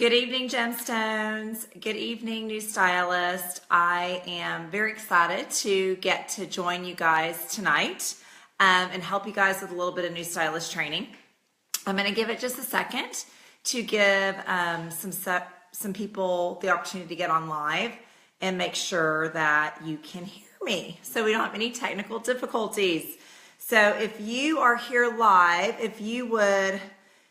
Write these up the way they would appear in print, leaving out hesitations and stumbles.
Good evening, Gemstones. Good evening, new stylist. I am very excited to get to join you guys tonight and help you guys with a little bit of new stylist training. I'm going to give it just a second to give some people the opportunity to get on live and make sure that you can hear me so we don't have any technical difficulties. So if you are here live, if you would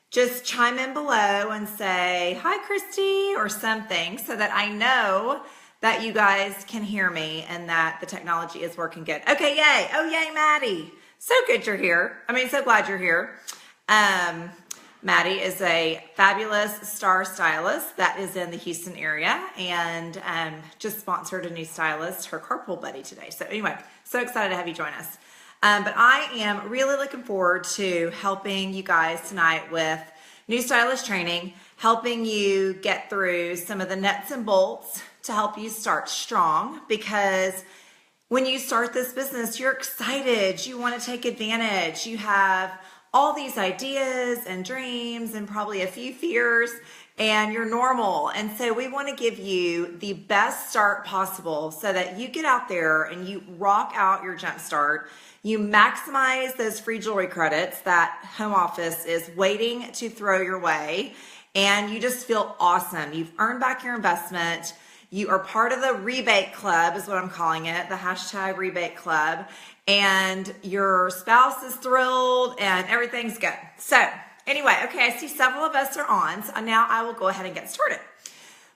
just chime in below and say, hi, Christy, or something so that I know that you guys can hear me and that the technology is working good. Okay, yay. Oh, yay, Maddie. So good you're here. So glad you're here. Maddie is a fabulous star stylist that is in the Houston area and just sponsored a new stylist, her carpool buddy today. So anyway, so excited to have you join us. But I am really looking forward to helping you guys tonight with new stylist training, helping you get through some of the nuts and bolts to help you start strong, because when you start this business, you're excited, you want to take advantage, you have all these ideas and dreams and probably a few fears, and you're normal. And so we want to give you the best start possible so that you get out there and you rock out your Jumpstart. You maximize those free jewelry credits that home office is waiting to throw your way, and you just feel awesome. You've earned back your investment. You are part of the rebate club is what I'm calling it, the hashtag rebate club, and your spouse is thrilled and everyth's good. So anyway, okay, I see several of us are on, so now I will go ahead and get started.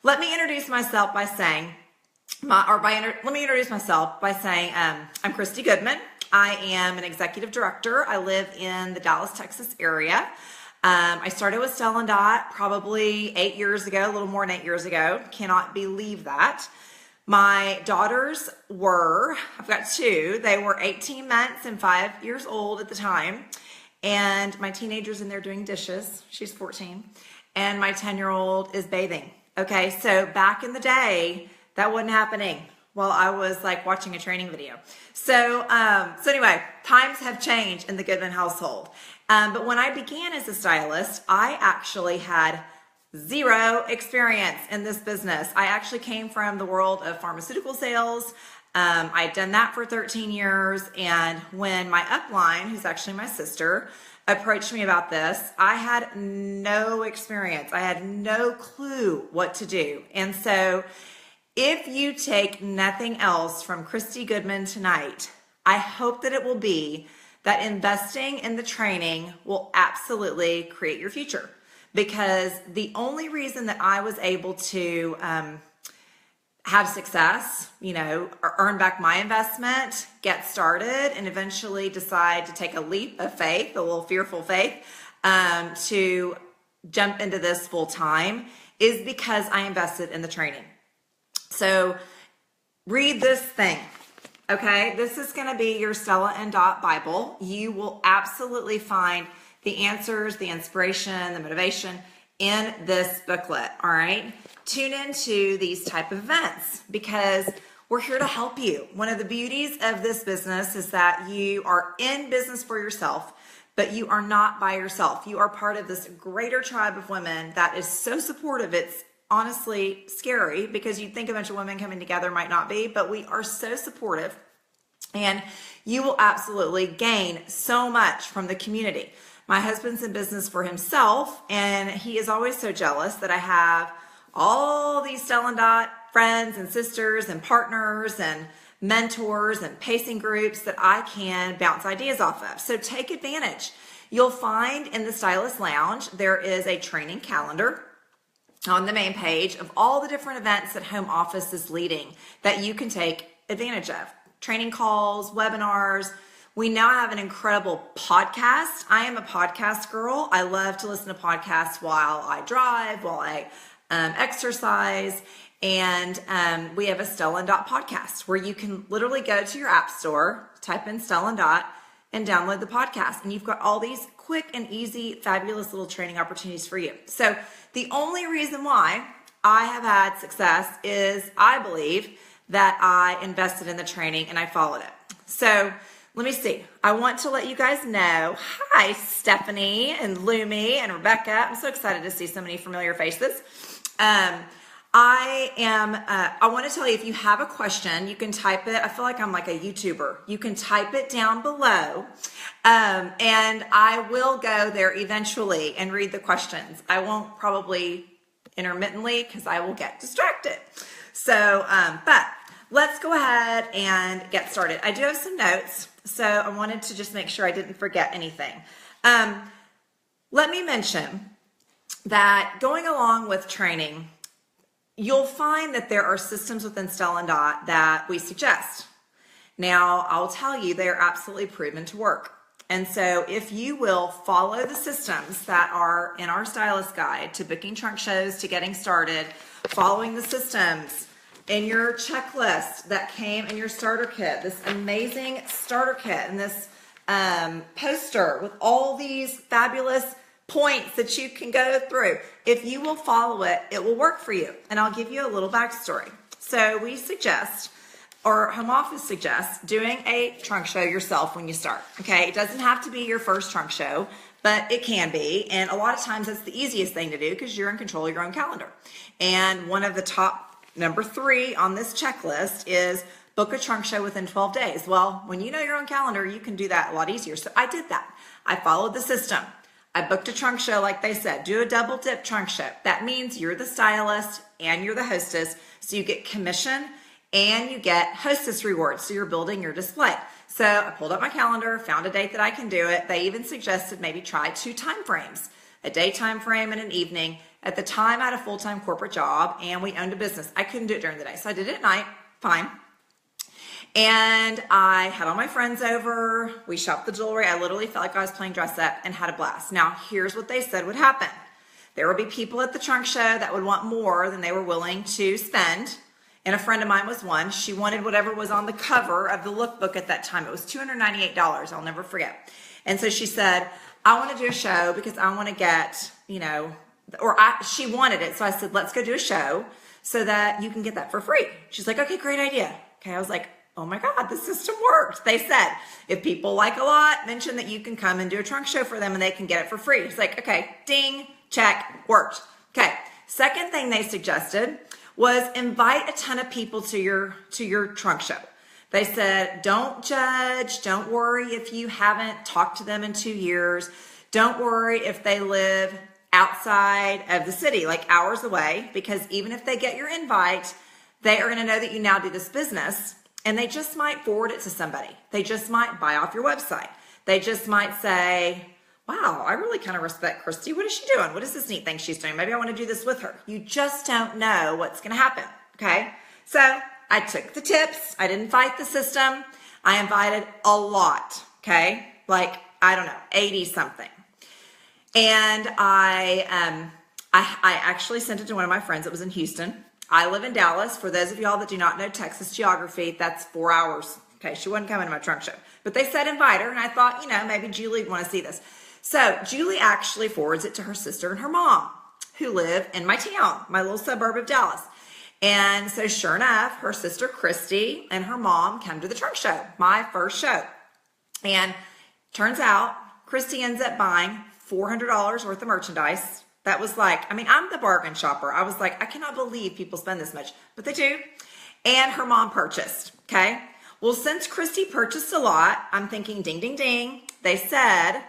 Let me introduce myself by saying, I'm Christy Goodman. I am an executive director. I live in the Dallas, Texas area. I started with Stella Dot probably 8 years ago, a little more than 8 years ago. Cannot believe that. My daughters I've got two, they were 18 months and 5 years old at the time. And my teenager's in there doing dishes. She's 14. And my 10-year-old is bathing. Okay, so back in the day, that wasn't happening while I was like watching a training video. So anyway, times have changed in the Goodman household. But when I began as a stylist, I actually had zero experience in this business. I actually came from the world of pharmaceutical sales. I'd done that for 13 years. And when my upline, who's actually my sister, approached me about this, I had no experience. I had no clue what to do. And so if you take nothing else from Christy Goodman tonight, I hope that it will be that investing in the training will absolutely create your future. Because the only reason that I was able to have success, earn back my investment, get started, and eventually decide to take a leap of faith, a little fearful faith, to jump into this full time is because I invested in the training. So read this thing, okay? This is going to be your Stella Dot Bible. You will absolutely find the answers, the inspiration, the motivation in this booklet, all right? Tune into these type of events because we're here to help you. One of the beauties of this business is that you are in business for yourself, but you are not by yourself. You are part of this greater tribe of women that is so supportive. It's honestly scary because you'd think a bunch of women coming together might not be, but we are so supportive, and you will absolutely gain so much from the community. My husband's in business for himself, and he is always so jealous that I have all these Stella Dot friends and sisters and partners and mentors and pacing groups that I can bounce ideas off of. So take advantage. You'll find in the Stylist Lounge, there is a training calendar on the main page of all the different events that home office is leading that you can take advantage of. Training calls, webinars. We now have an incredible podcast. I am a podcast girl. I love to listen to podcasts while I drive, while I exercise. And we have a Stella Dot podcast where you can literally go to your app store, type in Stella Dot, and download the podcast. And you've got all these quick and easy, fabulous little training opportunities for you. So the only reason why I have had success is I believe that I invested in the training and I followed it. So let me see. I want to let you guys know. Hi, Stephanie and Lumi and Rebecca. I'm so excited to see so many familiar faces. I want to tell you, if you have a question, you can type it. I feel like I'm like a YouTuber. You can type it down below, and I will go there eventually and read the questions. I won't probably intermittently because I will get distracted. So, but let's go ahead and get started. I do have some notes, so I wanted to just make sure I didn't forget anything. Let me mention that going along with training, you'll find that there are systems within Stella Dot that we suggest. Now, I'll tell you, they are absolutely proven to work. And so if you will follow the systems that are in our Stylist Guide to booking trunk shows, to getting started, following the systems in your checklist that came in your starter kit, this amazing starter kit and this poster with all these fabulous points that you can go through. If you will follow it, it will work for you. And I'll give you a little backstory. So we suggest, or home office suggests, doing a trunk show yourself when you start. Okay, it doesn't have to be your first trunk show, but it can be. And a lot of times it's the easiest thing to do because you're in control of your own calendar. And one of the top, number 3 on this checklist is book a trunk show within 12 days. Well, when you know your own calendar, you can do that a lot easier. So I did that. I followed the system. I booked a trunk show like they said. Do a double dip trunk show. That means you're the stylist and you're the hostess. So you get commission and you get hostess rewards. So you're building your display. So I pulled up my calendar, found a date that I can do it. They even suggested maybe try 2 time frames, a daytime frame and an evening. At the time, I had a full-time corporate job and we owned a business. I couldn't do it during the day. So I did it at night, fine. And I had all my friends over. We shopped the jewelry. I literally felt like I was playing dress up and had a blast. Now, here's what they said would happen. There would be people at the trunk show that would want more than they were willing to spend. And a friend of mine was one. She wanted whatever was on the cover of the lookbook at that time. It was $298. I'll never forget. And so she said, I want to do a show because I want to get, she wanted it. So I said, let's go do a show so that you can get that for free. She's like, okay, great idea. Okay, I was like, oh my God, the system worked. They said, if people like a lot, mention that you can come and do a trunk show for them and they can get it for free. It's like, okay, ding, check, worked. Okay, second thing they suggested was invite a ton of people to your trunk show. They said, don't judge, don't worry if you haven't talked to them in 2 years. Don't worry if they live outside of the city, like hours away, because even if they get your invite, they are gonna know that you now do this business. And they just might forward it to somebody. They just might buy off your website. They just might say, wow, I really kind of respect Christy. What is she doing? What is this neat thing she's doing? Maybe I want to do this with her. You just don't know what's going to happen, okay? So I took the tips. I didn't fight the system. I invited a lot, okay? Like, I don't know, 80 something. And I actually sent it to one of my friends that was in Houston. I live in Dallas. For those of y'all that do not know Texas geography, that's 4 hours. Okay, she wasn't coming to my trunk show. But they said invite her, and I thought, maybe Julie would want to see this. So Julie actually forwards it to her sister and her mom, who live in my town, my little suburb of Dallas. And so sure enough, her sister Christy and her mom come to the trunk show, my first show. And turns out, Christy ends up buying $400 worth of merchandise. That was like, I'm the bargain shopper. I was like, I cannot believe people spend this much, but they do. And her mom purchased, okay? Well, since Christy purchased a lot, I'm thinking ding, ding, ding. They said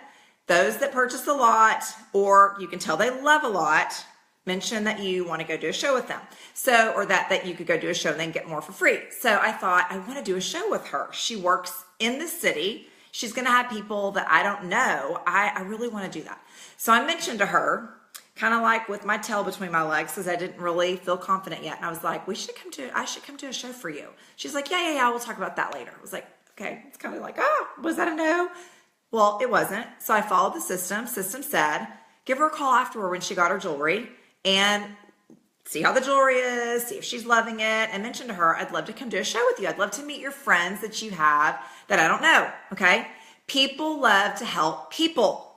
those that purchase a lot, or you can tell they love a lot, mention that you want to go do a show with them. So, or that you could go do a show and then get more for free. So I thought, I want to do a show with her. She works in the city. She's going to have people that I don't know. I really want to do that. So I mentioned to her, kind of like with my tail between my legs, because I didn't really feel confident yet. And I was like, I should come to a show for you. She's like, yeah, we'll talk about that later. I was like, okay. It's kind of like, was that a no? Well, it wasn't. So I followed the system. System said, give her a call afterward when she got her jewelry and see how the jewelry is, see if she's loving it, and mention to her, I'd love to come do a show with you. I'd love to meet your friends that you have that I don't know, okay? People love to help people.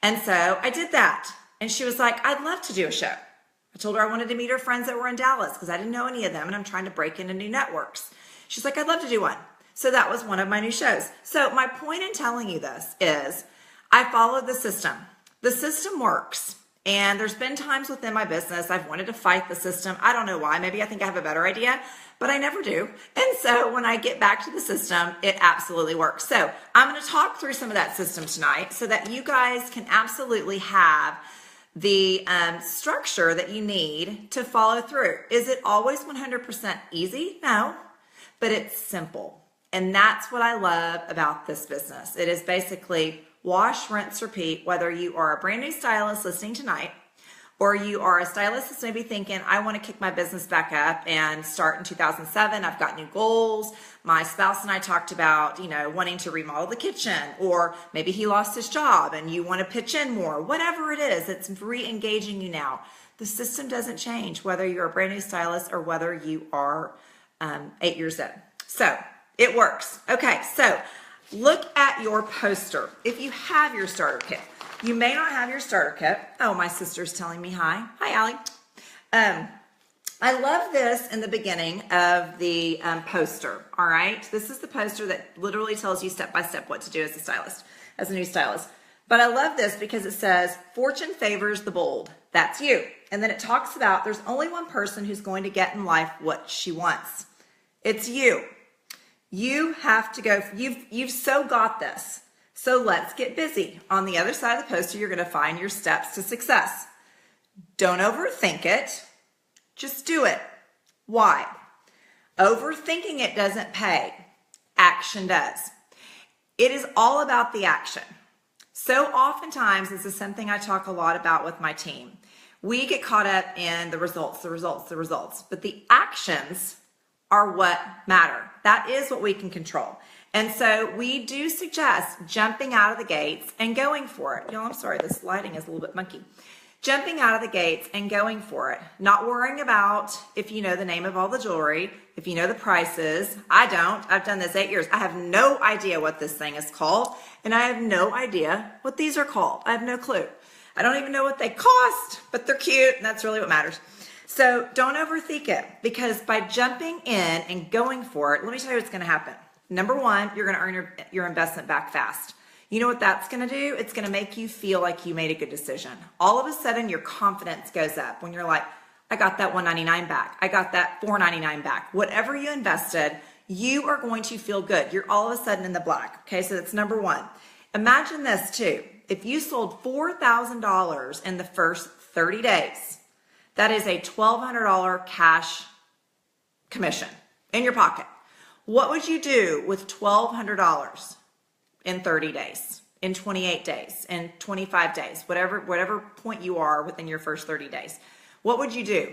And so I did that. And she was like, I'd love to do a show. I told her I wanted to meet her friends that were in Dallas because I didn't know any of them and I'm trying to break into new networks. She's like, I'd love to do one. So that was one of my new shows. So my point in telling you this is I followed the system. The system works. And there's been times within my business I've wanted to fight the system. I don't know why. Maybe I think I have a better idea, but I never do. And so when I get back to the system, it absolutely works. So I'm going to talk through some of that system tonight so that you guys can absolutely have the structure that you need to follow through. Is it always 100% easy? No, but it's simple. And that's what I love about this business. It is basically wash, rinse, repeat, whether you are a brand new stylist listening tonight, or you are a stylist that's maybe thinking, I want to kick my business back up and start in 2007. I've got new goals. My spouse and I talked about, wanting to remodel the kitchen, or maybe he lost his job and you want to pitch in more. Whatever it is, it's re-engaging you now. The system doesn't change whether you're a brand new stylist or whether you are 8 years in. So it works. Okay, so look at your poster. If you have your starter kit, you may not have your starter kit. Oh, my sister's telling me hi. Hi, Allie. I love this in the beginning of the poster, all right? This is the poster that literally tells you step by step what to do as a stylist, as a new stylist. But I love this because it says, fortune favors the bold. That's you. And then it talks about there's only one person who's going to get in life what she wants. It's you. You have to go, you've so got this. So let's get busy. On the other side of the poster, you're going to find your steps to success. Don't overthink it. Just do it. Why? Overthinking it doesn't pay. Action does. It is all about the action. So oftentimes, this is something I talk a lot about with my team. We get caught up in the results, but the actions are what matter. That is what we can control. And so we do suggest jumping out of the gates and going for it. Y'all, I'm sorry, this lighting is a little bit funky. Jumping out of the gates and going for it. Not worrying about if you know the name of all the jewelry, if you know the prices. I don't. I've done this 8 years. I have no idea what this thing is called, and I have no idea what these are called. I have no clue. I don't even know what they cost, but they're cute, and that's really what matters. So don't overthink it, because by jumping in and going for it, let me tell you what's going to happen. Number one, you're going to earn your investment back fast. You know what that's going to do? It's going to make you feel like you made a good decision. All of a sudden, your confidence goes up when you're like, I got that $199 back. I got that $499 back. Whatever you invested, you are going to feel good. You're all of a sudden in the black. Okay, so that's number one. Imagine this too. If you sold $4,000 in the first 30 days, that is a $1,200 cash commission in your pocket. What would you do with $1,200 in 30 days, in 28 days, in 25 days, whatever point you are within your first 30 days? What would you do?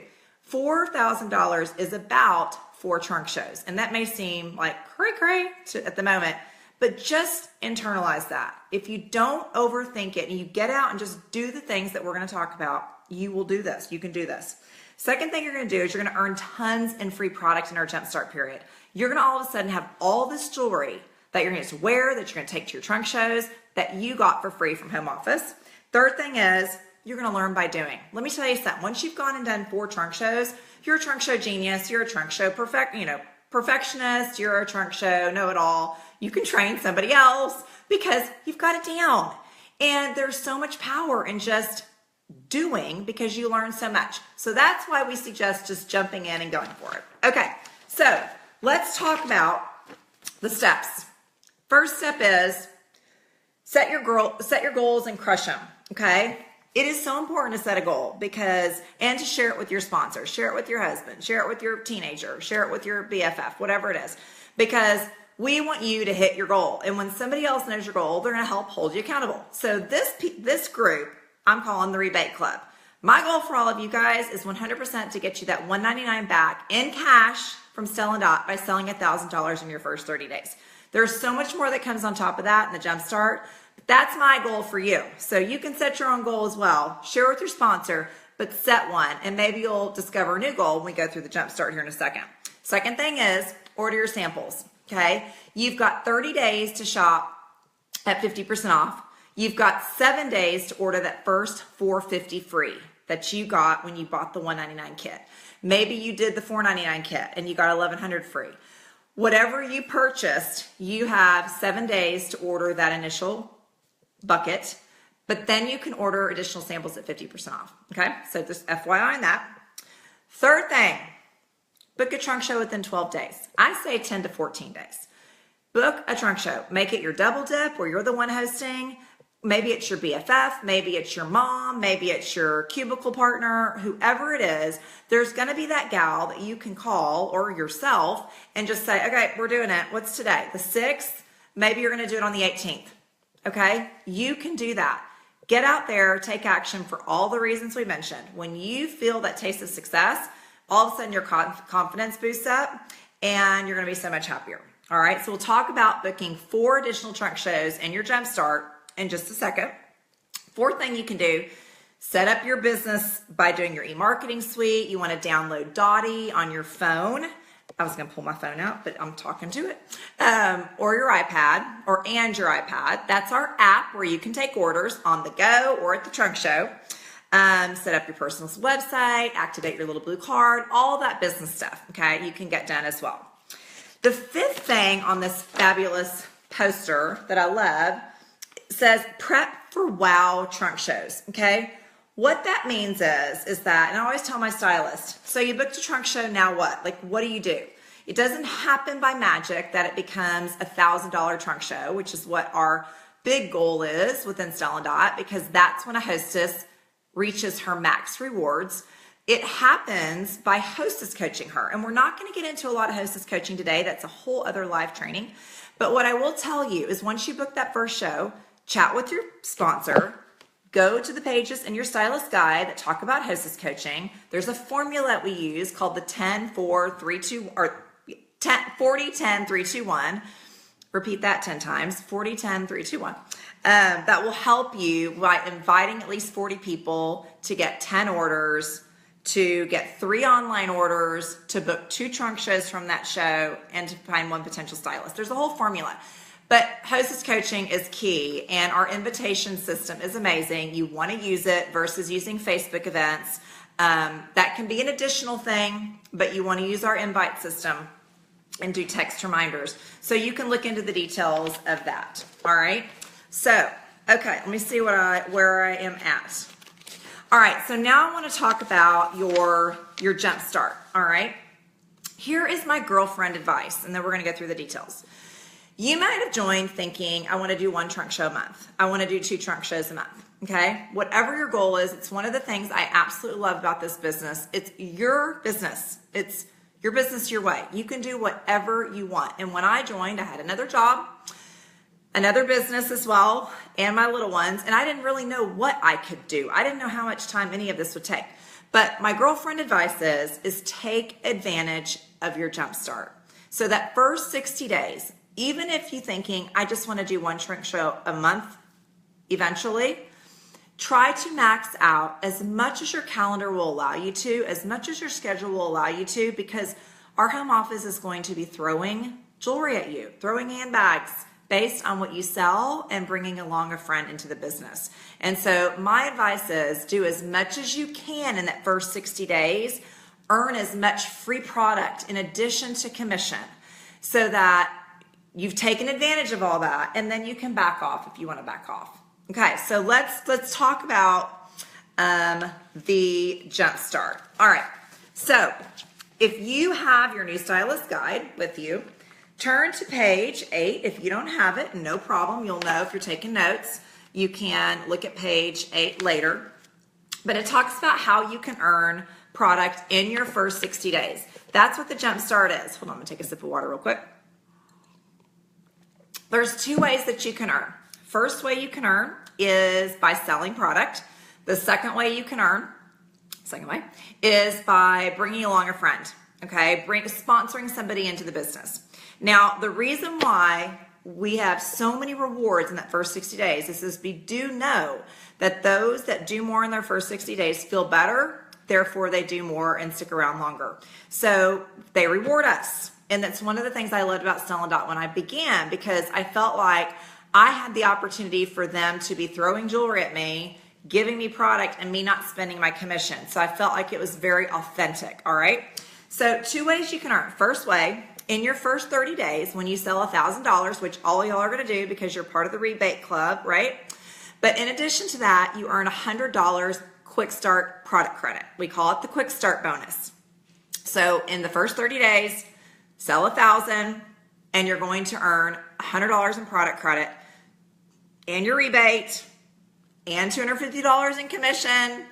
$4,000 is about 4 trunk shows. And that may seem like cray at the moment, but just internalize that. If you don't overthink it and you get out and just do the things that we're going to talk about, you will do this. You can do this. Second thing you're going to do is you're going to earn tons in free product in our Jumpstart period. You're going to all of a sudden have all this jewelry that you're going to wear, that you're going to take to your trunk shows, that you got for free from home office. Third thing is you're going to learn by doing. Let me tell you something. Once you've gone and done 4 trunk shows, you're a trunk show genius. You're a trunk show perfectionist. You're a trunk show know-it-all. You can train somebody else because you've got it down. And there's so much power in just doing because you learn so much. So that's why we suggest just jumping in and going for it. Okay, so let's talk about the steps. First step is set your goals and crush them, okay? It is so important to set a goal and to share it with your sponsor, share it with your husband, share it with your teenager, share it with your BFF, whatever it is, because we want you to hit your goal. And when somebody else knows your goal, they're going to help hold you accountable. So this group, I'm calling the Rebate Club. My goal for all of you guys is 100% to get you that $199 back in cash from Stella Dot by selling $1,000 in your first 30 days. There's so much more that comes on top of that in the Jumpstart. That's my goal for you. So you can set your own goal as well. Share with your sponsor, but set one. And maybe you'll discover a new goal when we go through the Jumpstart here in a second. Second thing is order your samples, okay? You've got 30 days to shop at 50% off. You've got 7 days to order that first $450 free that you got when you bought the $199 kit. Maybe you did the $499 kit and you got $1,100 free. Whatever you purchased, you have 7 days to order that initial bucket. but then you can order additional samples at 50% off. Okay, so just FYI on that. Third thing, book a trunk show within 12 days. I say 10 to 14 days. Book a trunk show. Make it your double dip where you're the one hosting. Maybe it's your BFF, maybe it's your mom, maybe it's your cubicle partner, whoever it is, there's gonna be that gal that you can call or yourself and just say, okay, we're doing it. What's today? The 6th? Maybe you're gonna do it on the 18th, okay? You can do that. Get out there, take action for all the reasons we mentioned. When you feel that taste of success, all of a sudden your confidence boosts up and you're gonna be so much happier. All right, so we'll talk about booking 4 additional trunk shows in your Jumpstart in just a second. Fourth thing you can do, set up your business by doing your e-marketing suite. You want to download Dottie on your phone. I was going to pull my phone out, but I'm talking to it. Or your iPad, and your iPad. That's our app where you can take orders on the go or at the trunk show. Set up your personal website, activate your little blue card, all that business stuff, okay, you can get done as well. The fifth thing on this fabulous poster that I love says prep for wow trunk shows, okay? What that means is that, and I always tell my stylist, so you booked a trunk show, now what? Like, what do you do? It doesn't happen by magic that it becomes a $1,000 trunk show, which is what our big goal is within Stella Dot, because that's when a hostess reaches her max rewards. It happens by hostess coaching her, and we're not going to get into a lot of hostess coaching today. That's a whole other live training. But what I will tell you is once you book that first show, chat with your sponsor, go to the pages in your stylist guide that talk about hostess coaching. There's a formula that we use called the 40-10-3-2-1. Repeat that 10 times, 40-10-3-2-1. That will help you by inviting at least 40 people to get 10 orders, to get 3 online orders, to book 2 trunk shows from that show, and to find 1 potential stylist. There's a whole formula. But hostess coaching is key, and our invitation system is amazing. You want to use it versus using Facebook events. That can be an additional thing, but you want to use our invite system and do text reminders. So you can look into the details of that. All right. So, okay, let me see where I am at. All right, so now I want to talk about your Jumpstart. All right. Here is my girlfriend advice, and then we're going to go through the details. You might have joined thinking, I want to do 1 trunk show a month. I want to do 2 trunk shows a month, okay? Whatever your goal is, it's one of the things I absolutely love about this business. It's your business. It's your business your way. You can do whatever you want. And when I joined, I had another job, another business as well, and my little ones, and I didn't really know what I could do. I didn't know how much time any of this would take. But my girlfriend advice is take advantage of your Jumpstart. So that first 60 days, even if you're thinking, I just want to do 1 trunk show a month eventually, try to max out as much as your calendar will allow you to, as much as your schedule will allow you to, because our home office is going to be throwing jewelry at you, throwing handbags based on what you sell and bringing along a friend into the business. And so my advice is do as much as you can in that first 60 days, earn as much free product in addition to commission so that you've taken advantage of all that, and then you can back off if you want to back off. Okay, so let's talk about the Jumpstart. All right, so if you have your new stylist guide with you, turn to page 8. If you don't have it, no problem. You'll know if you're taking notes. You can look at page 8 later. But it talks about how you can earn product in your first 60 days. That's what the Jumpstart is. Hold on, I'm gonna take a sip of water real quick. There's 2 ways that you can earn. First way you can earn is by selling product. The second way you can earn, is by bringing along a friend, okay? Sponsoring somebody into the business. Now, the reason why we have so many rewards in that first 60 days is we do know that those that do more in their first 60 days feel better, therefore they do more and stick around longer. So they reward us. And that's one of the things I loved about Stella Dot when I began, because I felt like I had the opportunity for them to be throwing jewelry at me, giving me product, and me not spending my commission. So I felt like it was very authentic, all right? So 2 ways you can earn. First way, in your first 30 days, when you sell $1,000, which all y'all are gonna do because you're part of the rebate club, right? But in addition to that, you earn $100 quick start product credit. We call it the quick start bonus. So in the first 30 days, sell 1,000 and you're going to earn $100 in product credit and your rebate and $250 in commission.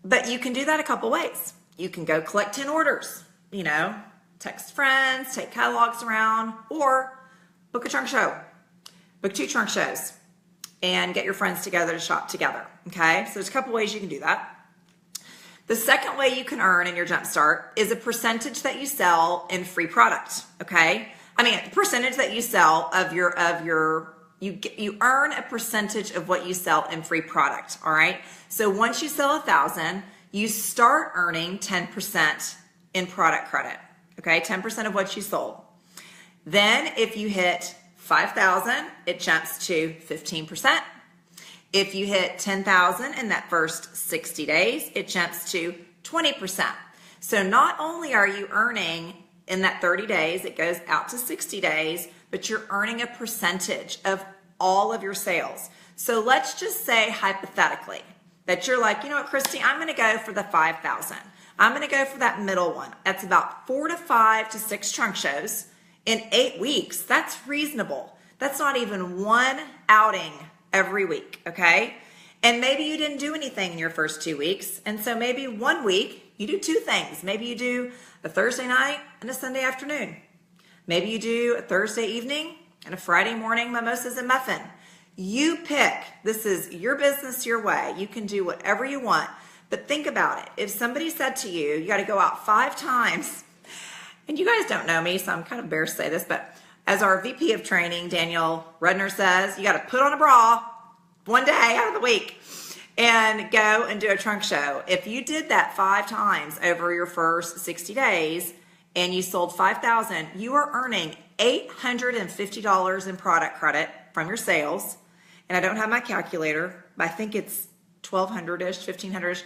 But you can do that a couple ways. You can go collect 10 orders, text friends, take catalogs around, or book a trunk show, book 2 trunk shows, and get your friends together to shop together, okay? So there's a couple ways you can do that. The second way you can earn in your Jumpstart is a percentage that you sell in free product, okay? The percentage that you sell you earn a percentage of what you sell in free product, all right? So once you sell 1,000, you start earning 10% in product credit, okay? 10% of what you sold. Then if you hit 5,000, it jumps to 15%. If you hit 10,000 in that first 60 days, it jumps to 20%. So not only are you earning in that 30 days, it goes out to 60 days, but you're earning a percentage of all of your sales. So let's just say hypothetically that you're like, you know what, Christy, I'm going to go for the 5,000. I'm going to go for that middle one. That's about 4 to 5 to 6 trunk shows in 8 weeks. That's reasonable. That's not even one outing every week, okay? And maybe you didn't do anything in your first 2 weeks. And so maybe 1 week you do 2 things. Maybe you do a Thursday night and a Sunday afternoon. Maybe you do a Thursday evening and a Friday morning mimosas and muffin. You pick. This is your business, your way. You can do whatever you want. But think about it. If somebody said to you, you got to go out 5 times, and you guys don't know me, so I'm kind of embarrassed to say this, but as our VP of training, Daniel Rudner, says, you got to put on a bra 1 day out of the week and go and do a trunk show. If you did that 5 times over your first 60 days and you sold 5,000, you are earning $850 in product credit from your sales. And I don't have my calculator, but I think it's $1,200-ish, $1,500-ish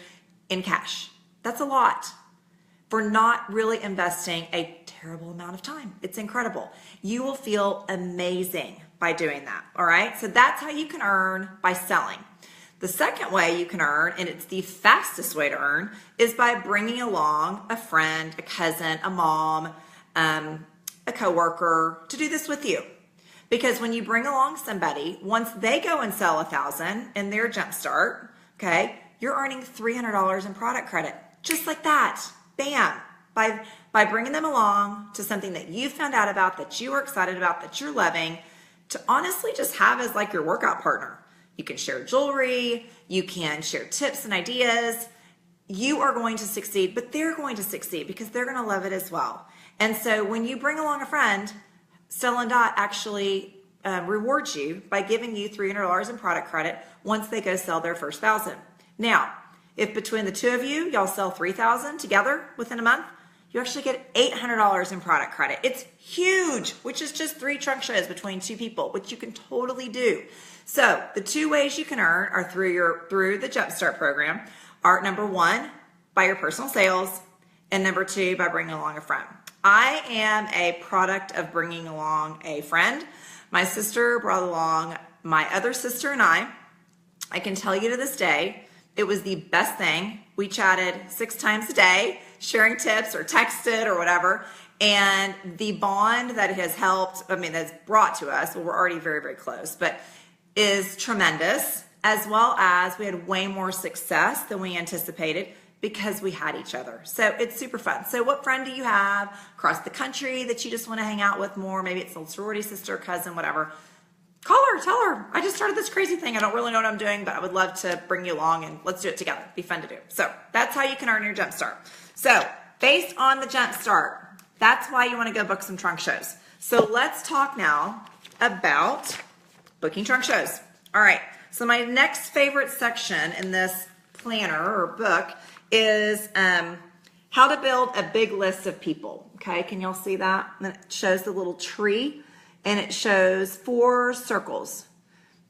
in cash. That's a lot for not really investing a terrible amount of time. It's incredible. You will feel amazing by doing that, all right? So that's how you can earn, by selling. The second way you can earn, and it's the fastest way to earn, is by bringing along a friend, a cousin, a mom, a coworker to do this with you. Because when you bring along somebody, once they go and sell 1,000 in their Jumpstart, okay, you're earning $300 in product credit, just like that. Bam! By bringing them along to something that you found out about, that you are excited about, that you're loving, to honestly just have as like your workout partner. You can share jewelry, you can share tips and ideas. You are going to succeed, but they're going to succeed because they're going to love it as well. And so when you bring along a friend, Stella Dot actually rewards you by giving you $300 in product credit once they go sell their first 1,000. Now, if between the two of you, y'all sell 3,000 together within a month, you actually get $800 in product credit. It's huge, which is just 3 trunk shows between 2 people, which you can totally do. So the 2 ways you can earn are through the Jumpstart program are, number 1, by your personal sales, and number 2, by bringing along a friend. I am a product of bringing along a friend. My sister brought along my other sister and I can tell you to this day, it was the best thing. We chatted 6 times a day, sharing tips or texted or whatever. And the bond that it has helped, that's brought to us, well, we're already very, very close, but is tremendous, as well as we had way more success than we anticipated because we had each other. So it's super fun. So what friend do you have across the country that you just want to hang out with more? Maybe it's a sorority sister, cousin, whatever. Call her, tell her, I just started this crazy thing. I don't really know what I'm doing, but I would love to bring you along and let's do it together. Be fun to do. So that's how you can earn your Jumpstart. So based on the Jumpstart, that's why you want to go book some trunk shows. So let's talk now about booking trunk shows. All right. So my next favorite section in this planner or book is how to build a big list of people. Okay. Can y'all see that? And it shows the little tree. And it shows 4 circles.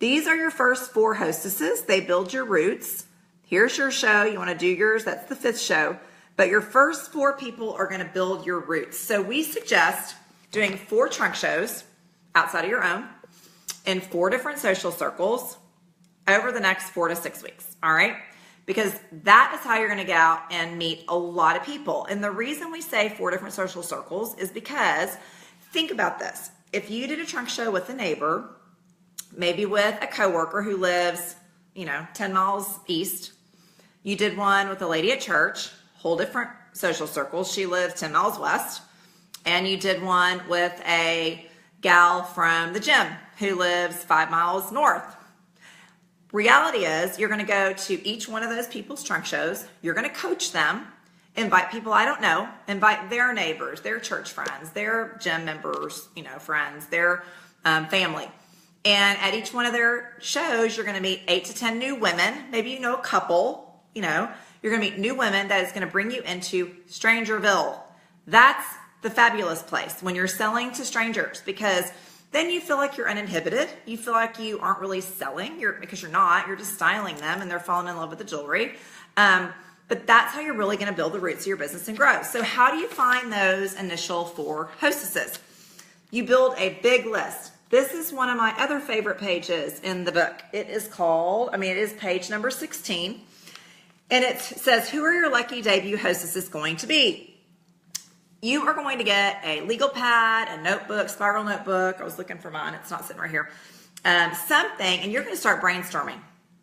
These are your first 4 hostesses. They build your roots. Here's your show. You want to do yours. That's the 5th show. But your first 4 people are going to build your roots. So we suggest doing 4 trunk shows outside of your own in 4 different social circles over the next 4 to 6 weeks, all right? Because that is how you're gonna get out and meet a lot of people. And the reason we say 4 different social circles is because, think about this. If you did a trunk show with a neighbor, maybe with a coworker who lives, 10 miles east, you did one with a lady at church, whole different social circles. She lives 10 miles west. And you did one with a gal from the gym who lives 5 miles north. Reality is you're going to go to each one of those people's trunk shows. You're going to coach them, invite people I don't know, invite their neighbors, their church friends, their gym members, friends, their family. And at each one of their shows, you're going to meet 8 to 10 new women. Maybe you know a couple, you're going to meet new women that is going to bring you into Strangerville. That's the fabulous place when you're selling to strangers, because then you feel like you're uninhibited. You feel like you aren't really selling because you're not. You're just styling them and they're falling in love with the jewelry. But that's how you're really going to build the roots of your business and grow. So how do you find those initial 4 hostesses? You build a big list. This is one of my other favorite pages in the book. It is page number 16. And it says, who are your lucky debut hostesses going to be? You are going to get a legal pad, a notebook, spiral notebook. I was looking for mine. It's not sitting right here. Something, and you're going to start brainstorming.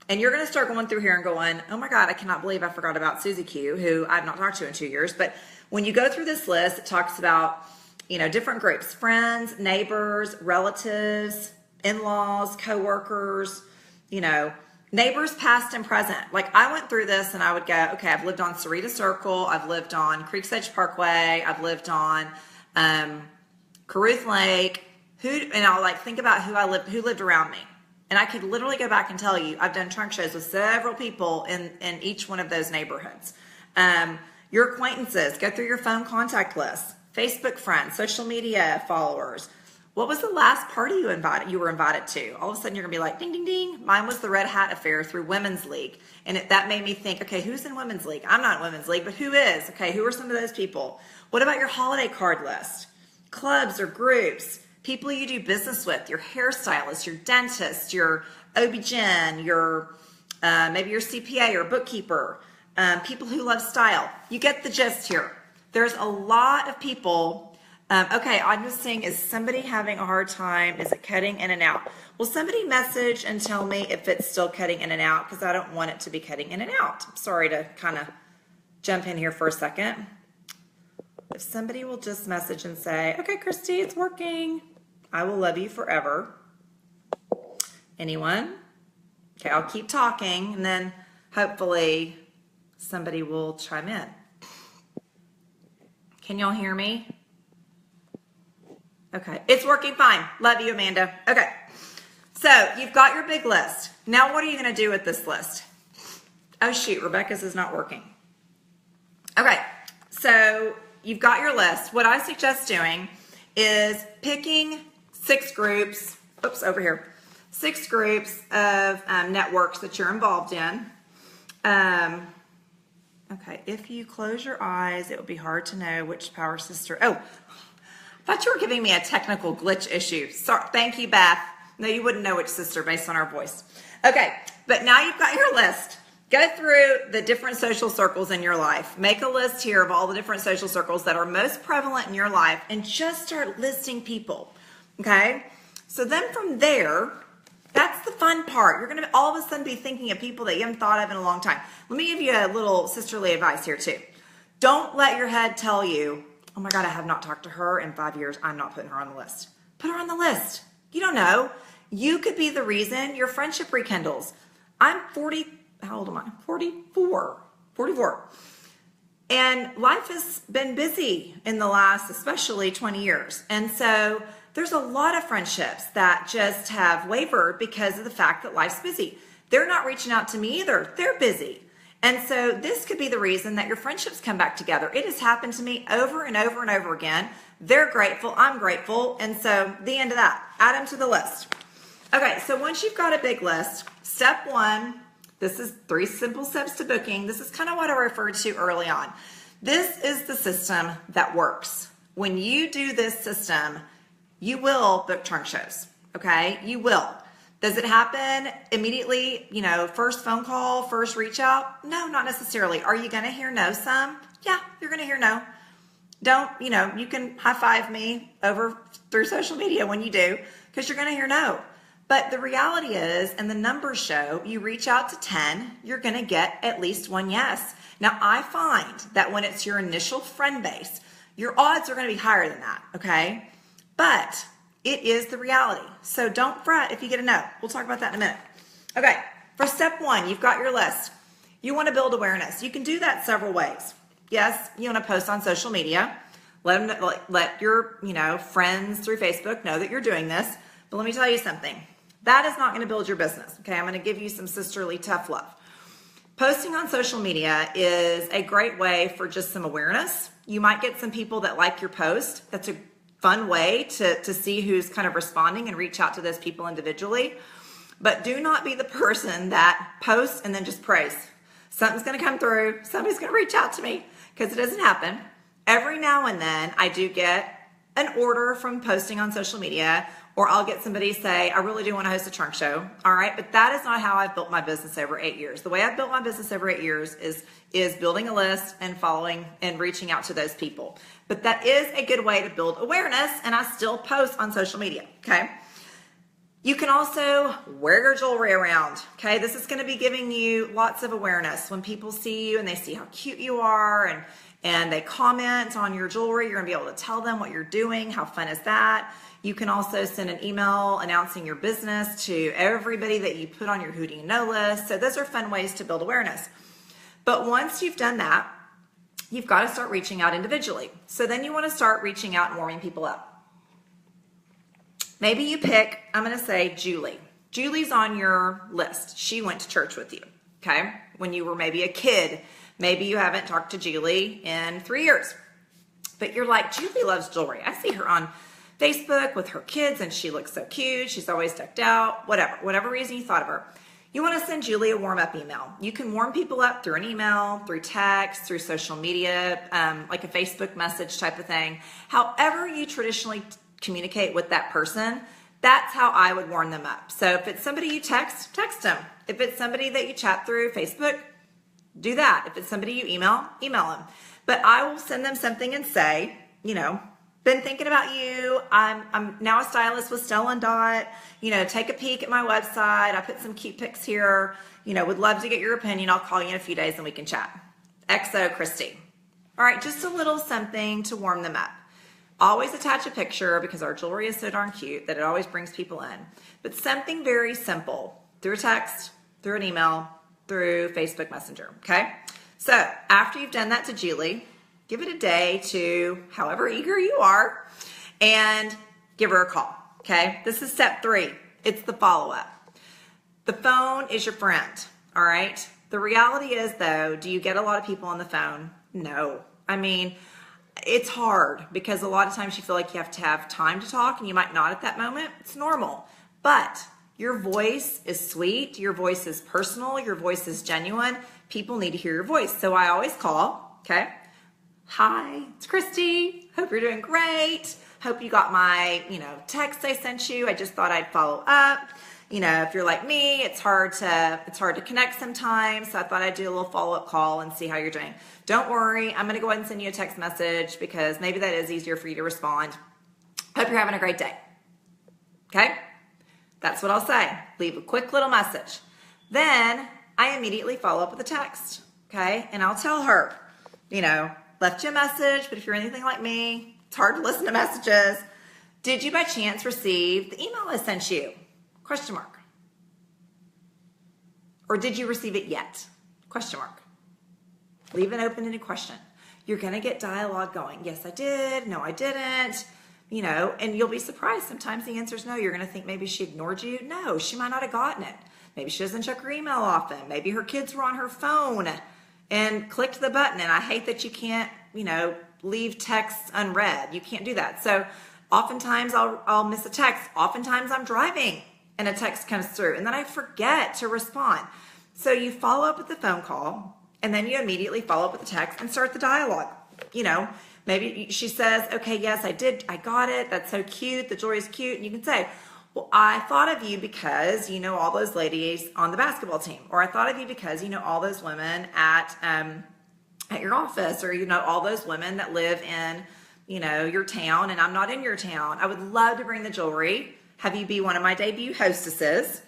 And you're going to start going through here and going, oh my God, I cannot believe I forgot about Susie Q, who I've not talked to in 2 years. But when you go through this list, it talks about, different groups, friends, neighbors, relatives, in-laws, coworkers, neighbors past and present. Like I went through this and I would go, okay, I've lived on Sarita Circle. I've lived on Creeksedge Parkway. I've lived on Caruth Lake. And I'll think about who lived around me. And I could literally go back and tell you, I've done trunk shows with several people in each one of those neighborhoods. Your acquaintances, go through your phone contact list, Facebook friends, social media followers. What was the last party you were invited to? All of a sudden you're gonna be like, ding, ding, ding. Mine was the Red Hat Affair through Women's League. And that made me think, okay, who's in Women's League? I'm not in Women's League, but who is? Okay, who are some of those people? What about your holiday card list? Clubs or groups, people you do business with, your hairstylist, your dentist, your OB-GYN, maybe your CPA or bookkeeper, people who love style. You get the gist here. There's a lot of people. Okay, I'm just saying, is somebody having a hard time? Is it cutting in and out? Will somebody message and tell me if it's still cutting in and out? Because I don't want it to be cutting in and out. I'm sorry to kind of jump in here for a second. If somebody will just message and say, okay, Christy, it's working. I will love you forever. Anyone? Okay, I'll keep talking and then hopefully somebody will chime in. Can y'all hear me? Okay, it's working fine. Love you, Amanda. Okay, so you've got your big list. Now what are you going to do with this list? Oh shoot, Rebecca's is not working. Okay, so you've got your list. What I suggest doing is picking 6 groups, 6 groups of networks that you're involved in. Okay, if you close your eyes, it would be hard to know which power sister. Oh, I thought you were giving me a technical glitch issue. Sorry, thank you, Beth. No, you wouldn't know which sister based on our voice. Okay, but now you've got your list. Go through the different social circles in your life. Make a list here of all the different social circles that are most prevalent in your life and just start listing people, okay? So then from there, that's the fun part. You're gonna all of a sudden be thinking of people that you haven't thought of in a long time. Let me give you a little sisterly advice here too. Don't let your head tell you, oh my God, I have not talked to her in 5 years. I'm not putting her on the list. Put her on the list. You don't know. You could be the reason your friendship rekindles. I'm 40, how old am I? 44. And life has been busy in the last, especially 20 years. And so there's a lot of friendships that just have wavered because of the fact that life's busy. They're not reaching out to me either. They're busy. And so this could be the reason that your friendships come back together. It has happened to me over and over and over again. They're grateful, I'm grateful. And so the end of that, add them to the list. Okay, so once you've got a big list, step 1, this is 3 simple steps to booking. This is kind of what I referred to early on. This is the system that works. When you do this system, you will book trunk shows, okay? You will. Does it happen immediately, first phone call, first reach out? No, not necessarily. Are you going to hear no some? Yeah, you're going to hear no. Don't, you can high five me over through social media when you do, because you're going to hear no. But the reality is, and the numbers show, you reach out to 10, you're going to get at least one yes. Now, I find that when it's your initial friend base, your odds are going to be higher than that, okay? But it is the reality. So don't fret if you get a no. We'll talk about that in a minute. Okay, for step 1, you've got your list. You want to build awareness. You can do that several ways. Yes, you want to post on social media. Let your friends through Facebook know that you're doing this. But let me tell you something. That is not going to build your business. Okay, I'm going to give you some sisterly tough love. Posting on social media is a great way for just some awareness. You might get some people that like your post. That's a fun way to see who's kind of responding and reach out to those people individually. But do not be the person that posts and then just prays. Something's going to come through. Somebody's going to reach out to me, because it doesn't happen. Every now and then I do get an order from posting on social media, or I'll get somebody say, I really do want to host a trunk show. All right. But that is not how I've built my business over 8 years. The way I've built my business over 8 years is building a list and following and reaching out to those people. But that is a good way to build awareness, and I still post on social media. Okay. You can also wear your jewelry around. Okay. This is going to be giving you lots of awareness. When people see you and they see how cute you are and they comment on your jewelry, you're going to be able to tell them what you're doing. How fun is that? You can also send an email announcing your business to everybody that you put on your Who Do You Know list. So those are fun ways to build awareness. But once you've done that, you've got to start reaching out individually. So then you want to start reaching out and warming people up. Maybe you pick, I'm going to say Julie. Julie's on your list. She went to church with you, okay? When you were maybe a kid. Maybe you haven't talked to Julie in 3 years. But you're like, Julie loves jewelry. I see her on Facebook with her kids and she looks so cute. She's always decked out, whatever reason you thought of her. You want to send Julie a warm-up email. You can warm people up through an email, through text, through social media, like a Facebook message type of thing. However you traditionally communicate with that person, that's how I would warm them up. So if it's somebody you text them. If it's somebody that you chat through Facebook, do that. If it's somebody you email them. But I will send them something and say, been thinking about you. I'm now a stylist with Stella Dot. Take a peek at my website. I put some cute pics here. Would love to get your opinion. I'll call you in a few days and we can chat. XO Christy. All right, just a little something to warm them up. Always attach a picture because our jewelry is so darn cute that it always brings people in. But something very simple through a text, through an email, through Facebook Messenger, okay? So after you've done that to Julie, give it a day to however eager you are and give her a call, okay? This is step 3. It's the follow-up. The phone is your friend, all right? The reality is, though, do you get a lot of people on the phone? No. I mean, it's hard because a lot of times you feel like you have to have time to talk and you might not at that moment. It's normal. But your voice is sweet. Your voice is personal. Your voice is genuine. People need to hear your voice. So I always call, okay? Hi, it's Christy. Hope you're doing great. Hope you got my, text I sent you. I just thought I'd follow up. If you're like me, it's hard to connect sometimes. So I thought I'd do a little follow-up call and see how you're doing. Don't worry. I'm going to go ahead and send you a text message because maybe that is easier for you to respond. Hope you're having a great day. Okay? That's what I'll say. Leave a quick little message. Then I immediately follow up with a text. Okay? And I'll tell her, left you a message, but if you're anything like me, it's hard to listen to messages. Did you by chance receive the email I sent you? ? Or did you receive it yet? ? Leave an open-ended question. You're going to get dialogue going. Yes, I did. No, I didn't. And you'll be surprised. Sometimes the answer is no. You're going to think maybe she ignored you. No, she might not have gotten it. Maybe she doesn't check her email often. Maybe her kids were on her phone and clicked the button. And I hate that you can't, leave texts unread. You can't do that. So oftentimes I'll miss a text. Oftentimes I'm driving and a text comes through and then I forget to respond. So you follow up with the phone call and then you immediately follow up with the text and start the dialogue. Maybe she says, okay, yes, I did. I got it. That's so cute. The jewelry is cute. And you can say, Well, I thought of you because you know all those ladies on the basketball team, or I thought of you because you know all those women at your office, or you know all those women that live in, you know, your town, and I'm not in your town. I would love to bring the jewelry, have you be one of my debut hostesses,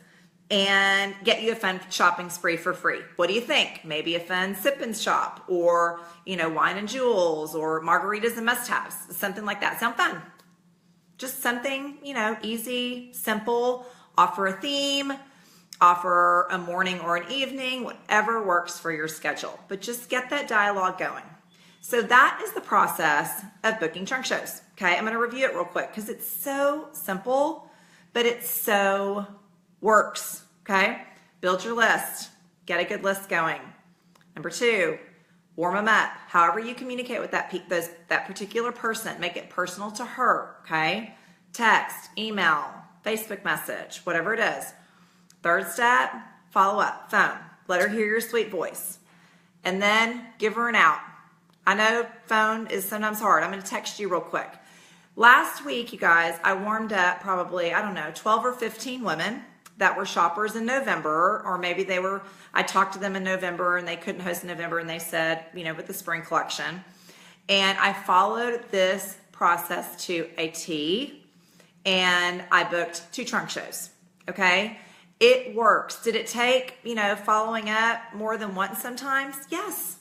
and get you a fun shopping spree for free. What do you think? Maybe a fun sip and shop, or, you know, wine and jewels, or margaritas and must-haves, something like that. Sound fun? Just something, you know, easy, simple. Offer a theme, offer a morning or an evening, whatever works for your schedule. But just get that dialogue going. So that is the process of booking trunk shows. Okay, I'm going to review it real quick because it's so simple, but it so works. Okay, build your list, get a good list going. Number 2, warm them up. However you communicate with that particular person, make it personal to her. Okay, text, email, Facebook message, whatever it is. 3rd step, follow up, phone. Let her hear your sweet voice, and then give her an out. I know phone is sometimes hard. I'm going to text you real quick. Last week, you guys, I warmed up probably, I don't know, 12 or 15 women that were shoppers in November, or maybe I talked to them in November and they couldn't host in November, and they said, you know, with the spring collection. And I followed this process to a T, and I booked 2 trunk shows. Okay. It works. Did it take, you know, following up more than once sometimes? Yes.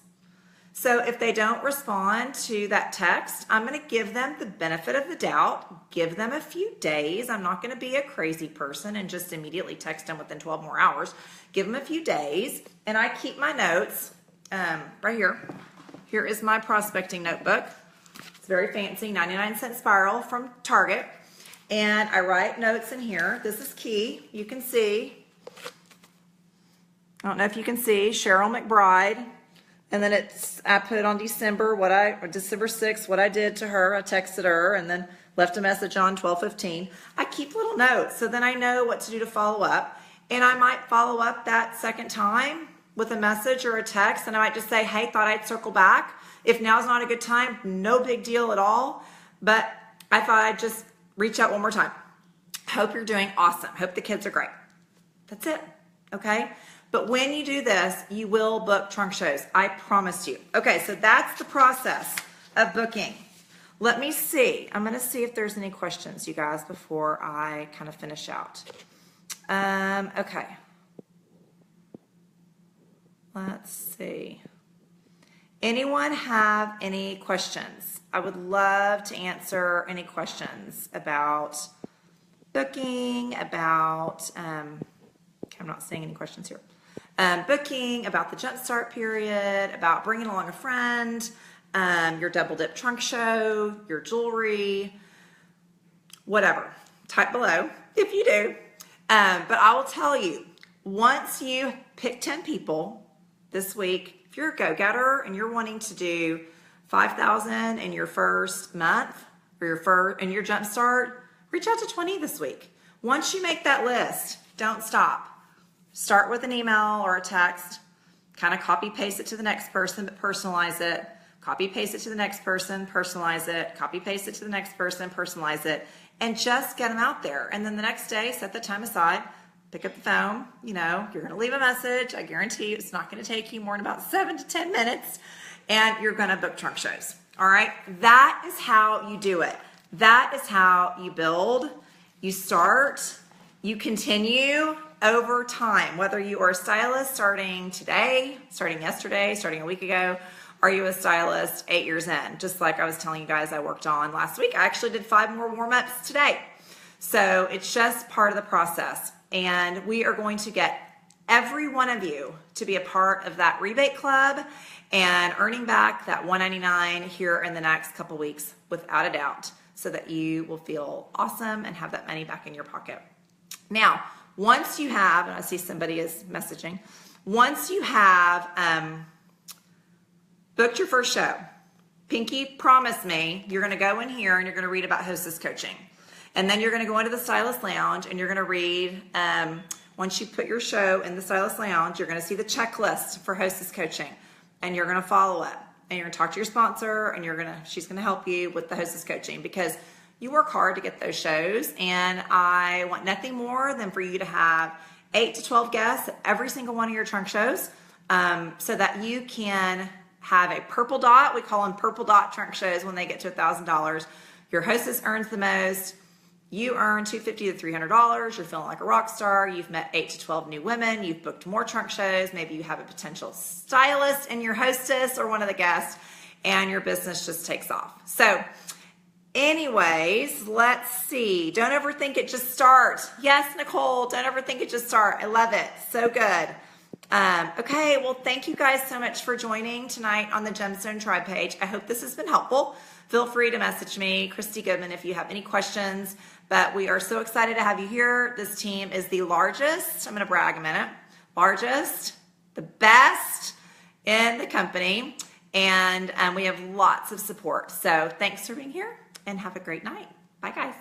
So if they don't respond to that text, I'm going to give them the benefit of the doubt, give them a few days. I'm not going to be a crazy person and just immediately text them within 12 more hours. Give them a few days, and I keep my notes right here. Here is my prospecting notebook. It's very fancy, 99-cent spiral from Target. And I write notes in here. This is key. You can see, I don't know if you can see, Cheryl McBride. And then I put on December 6th, what I did to her. I texted her and then left a message on 12/15. I keep little notes so then I know what to do to follow up. And I might follow up that second time with a message or a text, and I might just say, hey, thought I'd circle back. If now's not a good time, no big deal at all. But I thought I'd just reach out one more time. Hope you're doing awesome. Hope the kids are great. That's it. Okay? But when you do this, you will book trunk shows. I promise you. Okay, so that's the process of booking. Let me see. I'm going to see if there's any questions, you guys, before I kind of finish out. Okay. Let's see. Anyone have any questions? I would love to answer any questions about booking, about, I'm not seeing any questions here. Booking, about the Jumpstart period, about bringing along a friend, your double dip trunk show, your jewelry, whatever. Type below if you do. But I will tell you, once you pick 10 people this week, if you're a go-getter and you're wanting to do 5,000 in your first month or in your Jumpstart, reach out to 20 this week. Once you make that list, don't stop. Start with an email or a text, kind of copy paste it to the next person, but personalize it. Copy paste it to the next person, personalize it. Copy paste it to the next person, personalize it, and just get them out there. And then the next day, set the time aside, pick up the phone. You know, you're going to leave a message. I guarantee you it's not going to take you more than about 7 to 10 minutes, and you're going to book trunk shows. All right? That is how you do it. That is how you build. You start, you continue over time, whether you are a stylist starting today, starting yesterday, starting a week ago, are you a stylist 8 years in? Just like I was telling you guys I worked on last week. I actually did 5 more warm-ups today. So it's just part of the process. And we are going to get every one of you to be a part of that rebate club and earning back that $199 here in the next couple weeks without a doubt, so that you will feel awesome and have that money back in your pocket. Now, once you have, and I see somebody is messaging, once you have booked your first show, Pinky promised me you're going to go in here and you're going to read about hostess coaching. And then you're going to go into the Stylist Lounge and you're going to read, once you put your show in the Stylist Lounge, you're going to see the checklist for hostess coaching. And you're going to follow up. And you're going to talk to your sponsor and she's going to help you with the hostess coaching, because you work hard to get those shows, and I want nothing more than for you to have 8 to 12 guests at every single one of your trunk shows, so that you can have a purple dot. We call them purple dot trunk shows when they get to $1,000. Your hostess earns the most. You earn $250 to $300. You're feeling like a rock star. You've met 8 to 12 new women. You've booked more trunk shows. Maybe you have a potential stylist in your hostess or one of the guests, and your business just takes off. So anyways, let's see. Don't overthink it, just start. Yes, Nicole, don't overthink it, just start. I love it. So good. Okay, well, thank you guys so much for joining tonight on the Gemstone Tribe page. I hope this has been helpful. Feel free to message me, Christy Goodman, if you have any questions. But we are so excited to have you here. This team is the largest, I'm going to brag a minute, largest, the best in the company. And we have lots of support. So thanks for being here and have a great night. Bye, guys.